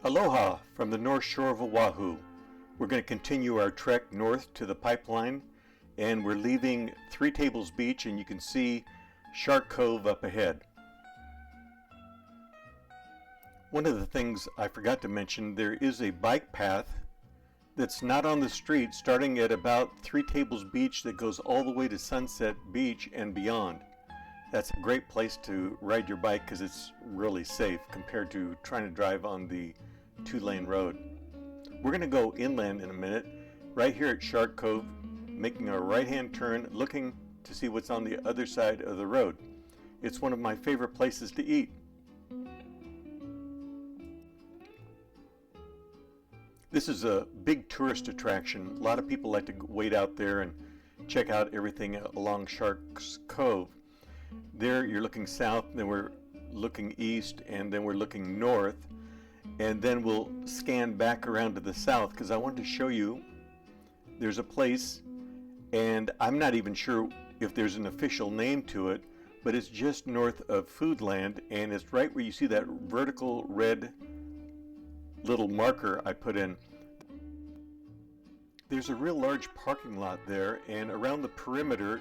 Aloha from the north shore of Oahu. We're going to continue our trek north to the pipeline, and we're leaving Three Tables Beach, and you can see Shark Cove up ahead. One of the things I forgot to mention, there is a bike path that's not on the street starting at about Three Tables Beach that goes all the way to Sunset Beach and beyond. That's a great place to ride your bike because it's really safe compared to trying to drive on the two-lane road. We're going to go inland in a minute, right here at Shark Cove, making a right-hand turn, looking to see what's on the other side of the road. It's one of my favorite places to eat. This is a big tourist attraction. A lot of people like to wait out there and check out everything along Shark's Cove. There you're looking south, then we're looking east, and then we're looking north, and then we'll scan back around to the south because I wanted to show you there's a place, and I'm not even sure if there's an official name to it, but it's just north of Foodland, and it's right where you see that vertical red little marker I put in. There's a real large parking lot there, and around the perimeter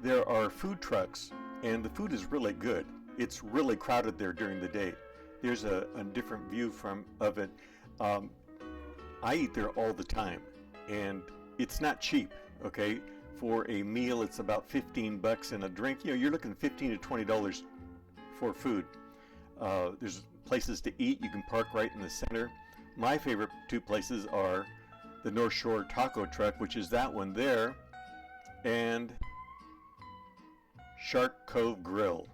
there are food trucks, and the food is really good. It's really crowded there during the day. There's a different view of it. I eat there all the time, and it's not cheap, okay? For a meal, it's about $15, and a drink, you're looking at $15 to $20 for food. There's places to eat. You can park right in the center. My favorite two places are the North Shore Taco Truck, which is that one there, and Shark Cove Grill.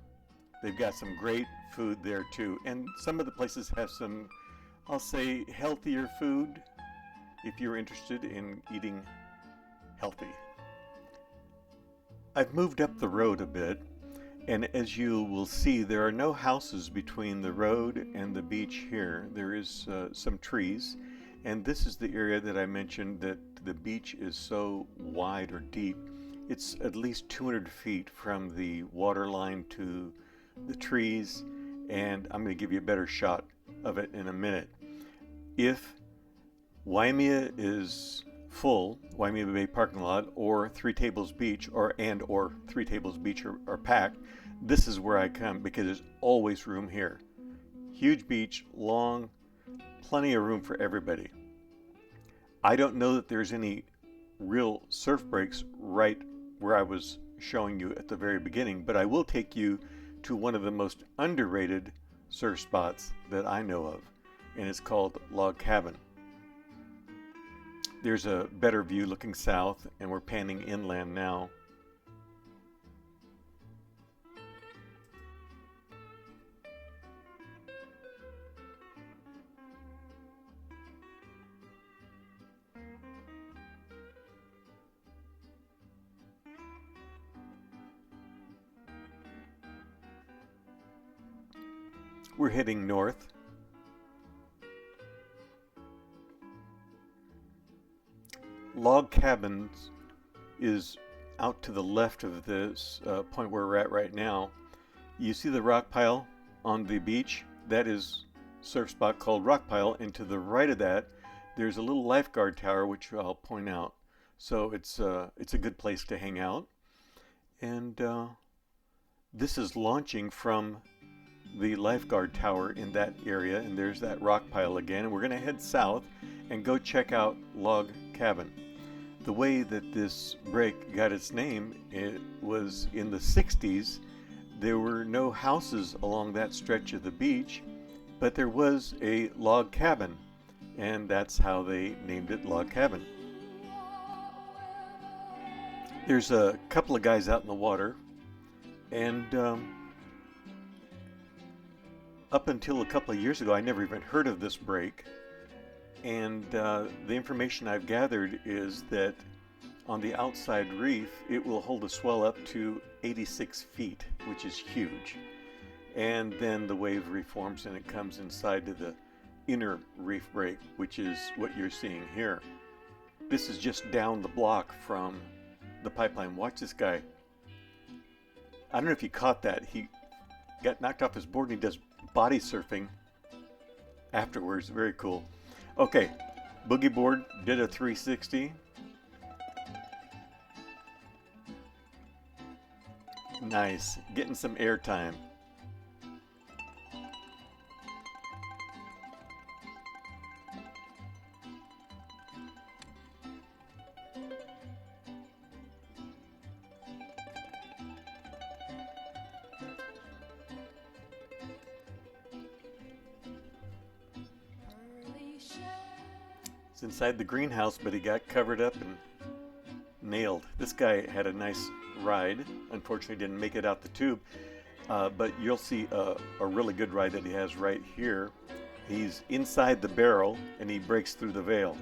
They've got some great food there too, and some of the places have some, I'll say, healthier food if you're interested in eating healthy. I've moved up the road a bit, and as you will see, there are no houses between the road and the beach here. There is some trees, and this is the area that I mentioned that the beach is so wide or deep. It's at least 200 feet from the water line to the trees, and I'm going to give you a better shot of it in a minute. If Waimea is full, Waimea Bay parking lot, or Three Tables Beach, or Three Tables Beach are packed, this is where I come because there's always room here. Huge beach, long, plenty of room for everybody. I don't know that there's any real surf breaks right where I was showing you at the very beginning, but I will take you to one of the most underrated surf spots that I know of, and it's called Log Cabin. There's a better view looking south, and we're panning inland now. We're heading north. Log Cabins is out to the left of this point where we're at right now. You see the rock pile on the beach? That is a surf spot called Rock Pile, and to the right of that there's a little lifeguard tower which I'll point out. So it's a good place to hang out, and this is launching from the lifeguard tower in that area, and there's that rock pile again, and we're going to head south and go check out Log Cabin. The way that this break got its name, it was in the 60s. There were no houses along that stretch of the beach, but there was a log cabin, and that's how they named it Log Cabin. There's a couple of guys out in the water, and up until a couple of years ago, I never even heard of this break, and the information I've gathered is that on the outside reef, it will hold a swell up to 86 feet, which is huge. And then the wave reforms and it comes inside to the inner reef break, which is what you're seeing here. This is just down the block from the pipeline. Watch this guy. I don't know if you caught that. He got knocked off his board and he does body surfing afterwards. Very cool. Okay, boogie board did a 360. Nice, getting some airtime. It's inside the greenhouse, but he got covered up and nailed. This guy had a nice ride. Unfortunately, didn't make it out the tube, but you'll see a really good ride that he has right here. He's inside the barrel and he breaks through the veil.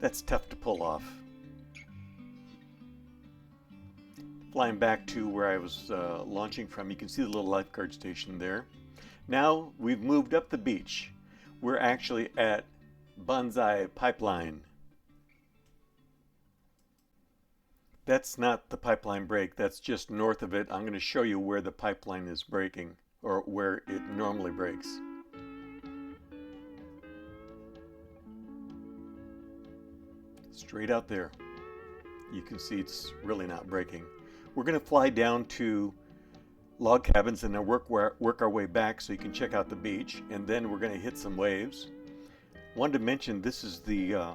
That's tough to pull off. Flying back to where I was launching from, you can see the little lifeguard station there. Now we've moved up the beach. We're actually at Banzai Pipeline. That's not the pipeline break, that's just north of it. I'm going to show you where the pipeline is breaking, or where it normally breaks. Straight out there. You can see it's really not breaking. We're going to fly down to log cabins and then work our way back so you can check out the beach, and then we're going to hit some waves. Wanted to mention this is the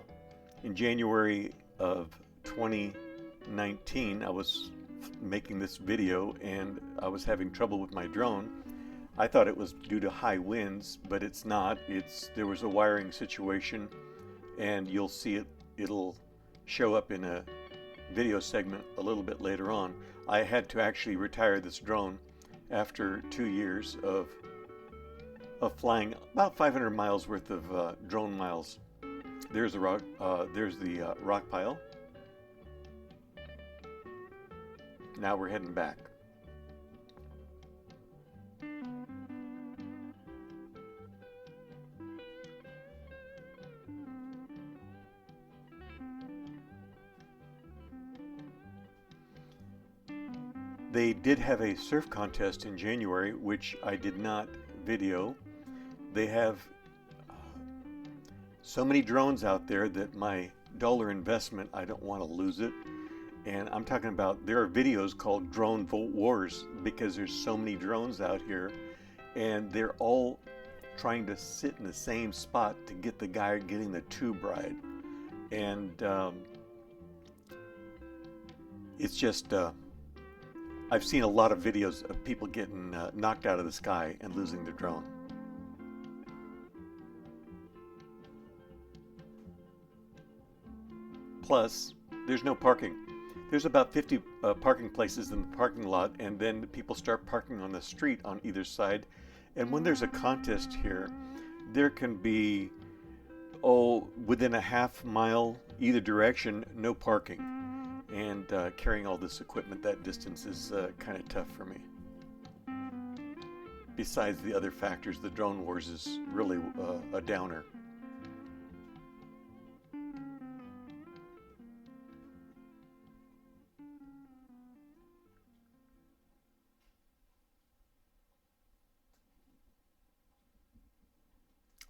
in January of 2019 I was making this video and I was having trouble with my drone. I thought it was due to high winds, but it's not. There was a wiring situation, and you'll see it'll show up in a video segment a little bit later on. I had to actually retire this drone after 2 years of flying about 500 miles worth of drone miles. There's the rock pile. Now we're heading back. They did have a surf contest in January, which I did not video. They have so many drones out there that my dollar investment, I don't want to lose it. And I'm talking about, there are videos called Drone Wars because there's so many drones out here and they're all trying to sit in the same spot to get the guy getting the tube ride. And it's just, I've seen a lot of videos of people getting knocked out of the sky and losing their drone. Plus, there's no parking. There's about 50 parking places in the parking lot, and then people start parking on the street on either side. And when there's a contest here, there can be, within a half mile either direction, no parking. And carrying all this equipment that distance is kind of tough for me. Besides the other factors, the drone wars is really a downer.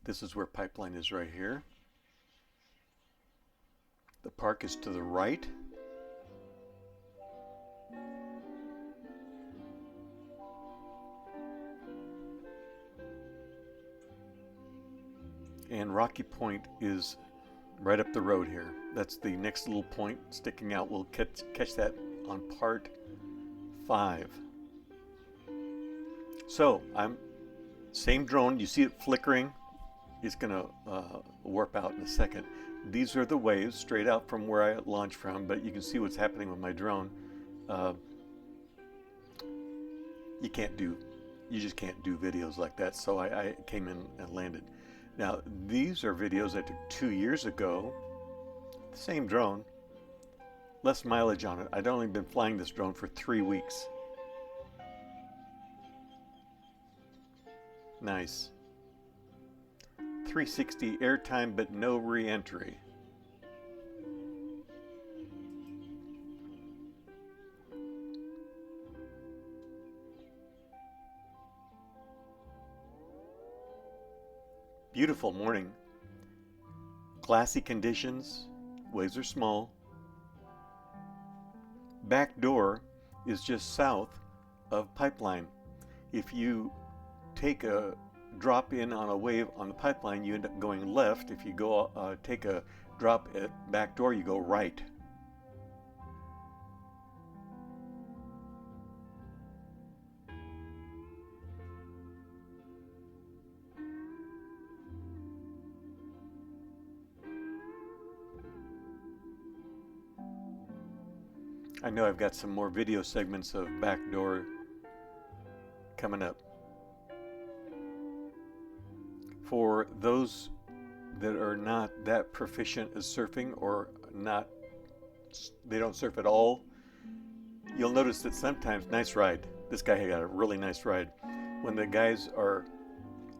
This is where pipeline is right here. The park is to the right. And Rocky Point is right up the road here. That's the next little point sticking out. We'll catch that on part 5. So same drone. You see it flickering. It's gonna warp out in a second. These are the waves straight out from where I launched from, but you can see what's happening with my drone. You just can't do videos like that. So I came in and landed. Now, these are videos I took 2 years ago, the same drone, less mileage on it. I'd only been flying this drone for 3 weeks. Nice. 360 airtime, but no re-entry. Beautiful morning. Glassy conditions. Waves are small. Backdoor is just south of Pipeline. If you take a drop in on a wave on the Pipeline, you end up going left. If you go take a drop at Backdoor, you go right. I know I've got some more video segments of Backdoor coming up. For those that are not that proficient as surfing, or they don't surf at all, you'll notice that sometimes, nice ride. This guy got a really nice ride. When the guys are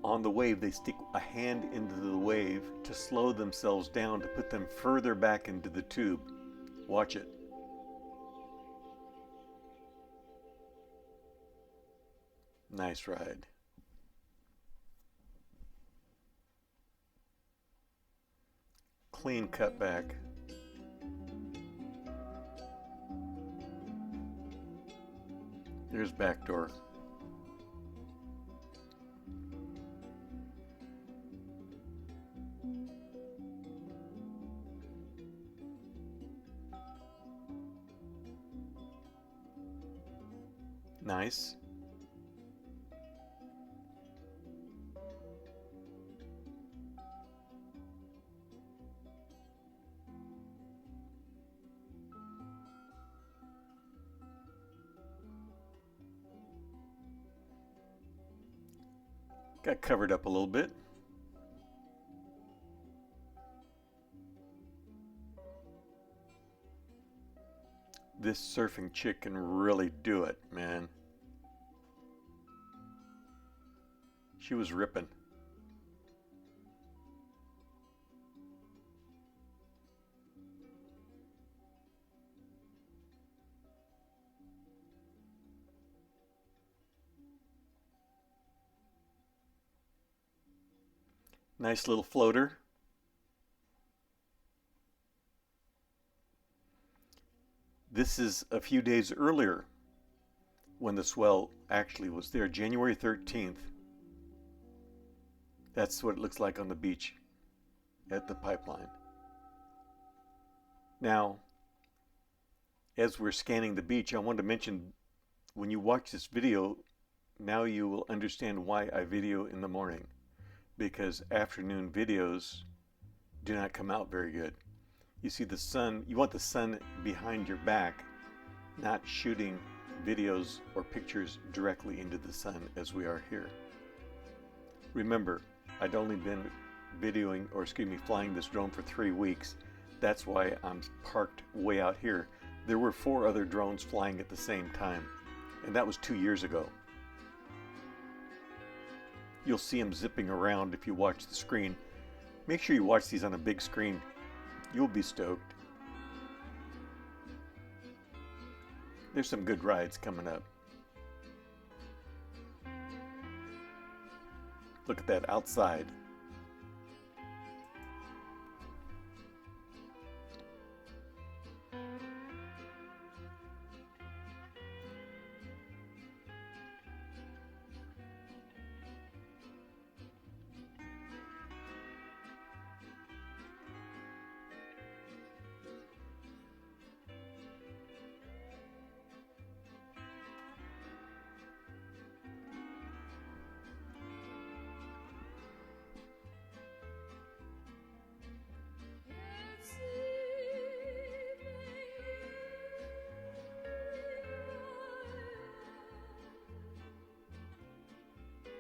on the wave, they stick a hand into the wave to slow themselves down, to put them further back into the tube. Watch it. Nice ride. Clean cut back. Here's Backdoor. Nice. Got covered up a little bit. This surfing chick can really do it, man. She was ripping. Nice little floater. This is a few days earlier when the swell actually was there, January 13th. That's what it looks like on the beach at the Pipeline. Now, as we're scanning the beach, I want to mention, when you watch this video, now you will understand why I video in the morning. Because afternoon videos do not come out very good. You see the sun, you want the sun behind your back, not shooting videos or pictures directly into the sun as we are here. Remember, I'd only been flying this drone for 3 weeks. That's why I'm parked way out here. There were 4 other drones flying at the same time, and that was 2 years ago. You'll see them zipping around if you watch the screen. Make sure you watch these on a big screen. You'll be stoked. There's some good rides coming up. Look at that outside.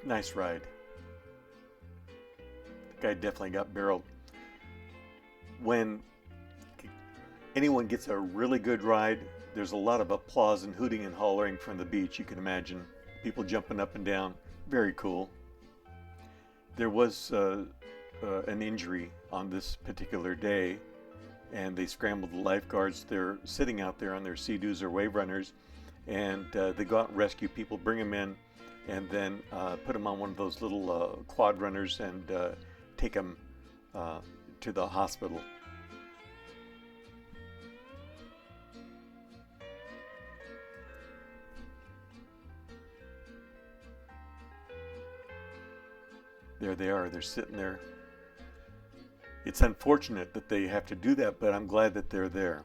Nice ride. The guy definitely got barreled. When anyone gets a really good ride, there's a lot of applause and hooting and hollering from the beach. You can imagine people jumping up and down. Very cool. There was an injury on this particular day, and they scrambled the lifeguards. They're sitting out there on their Sea-Doos or wave runners, and they go out and rescue people, bring them in, and then put them on one of those little quad runners and take them to the hospital. There they are. They're sitting there. It's unfortunate that they have to do that, but I'm glad that they're there.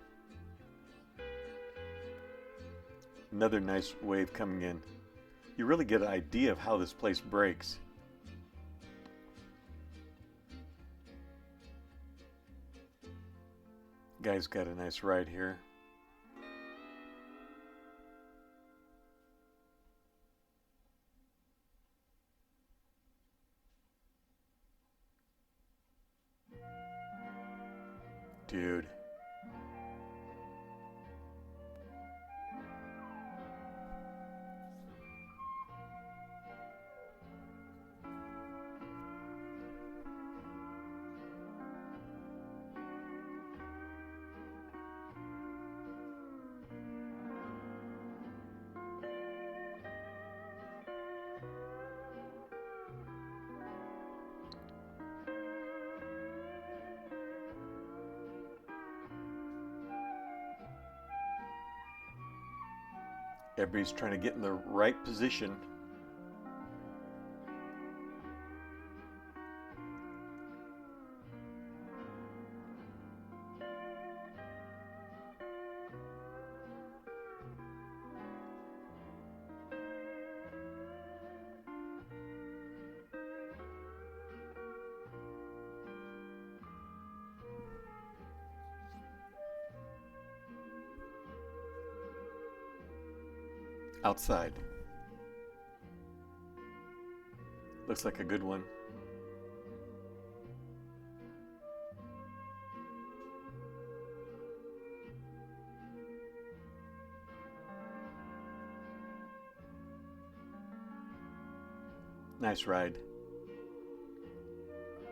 Another nice wave coming in. You really get an idea of how this place breaks. Guy's got a nice ride here. Dude. Everybody's trying to get in the right position. Outside. Looks like a good one. Nice ride.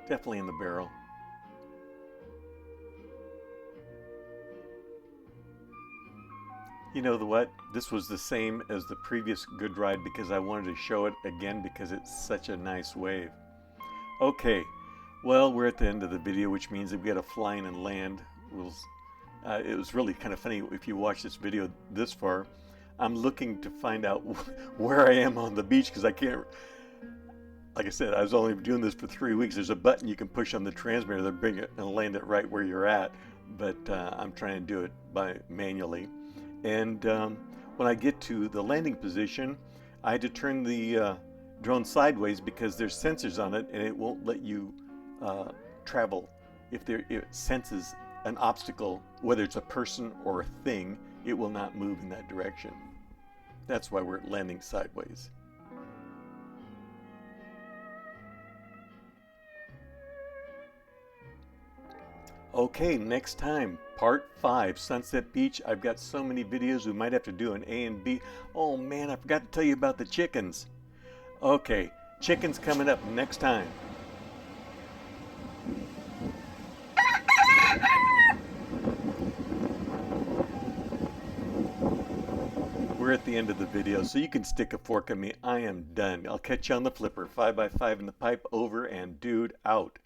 Definitely in the barrel. You know what? This was the same as the previous good ride because I wanted to show it again because it's such a nice wave. Okay, well, we're at the end of the video, which means that we got to fly in and land. It was really kind of funny if you watch this video this far. I'm looking to find out where I am on the beach because I can't. Like I said, I was only doing this for 3 weeks. There's a button you can push on the transmitter to bring it and land it right where you're at, but I'm trying to do it manually. And when I get to the landing position, I had to turn the drone sideways because there's sensors on it and it won't let you travel. If it senses an obstacle, whether it's a person or a thing, it will not move in that direction. That's why we're landing sideways. Okay, next time, part 5, Sunset Beach. I've got so many videos, we might have to do an A and B. Oh man, I forgot to tell you about the chickens. Okay, chickens coming up next time. We're at the end of the video, so you can stick a fork in me. I am done. I'll catch you on the flipper. 5x5 in the pipe, over and dude out.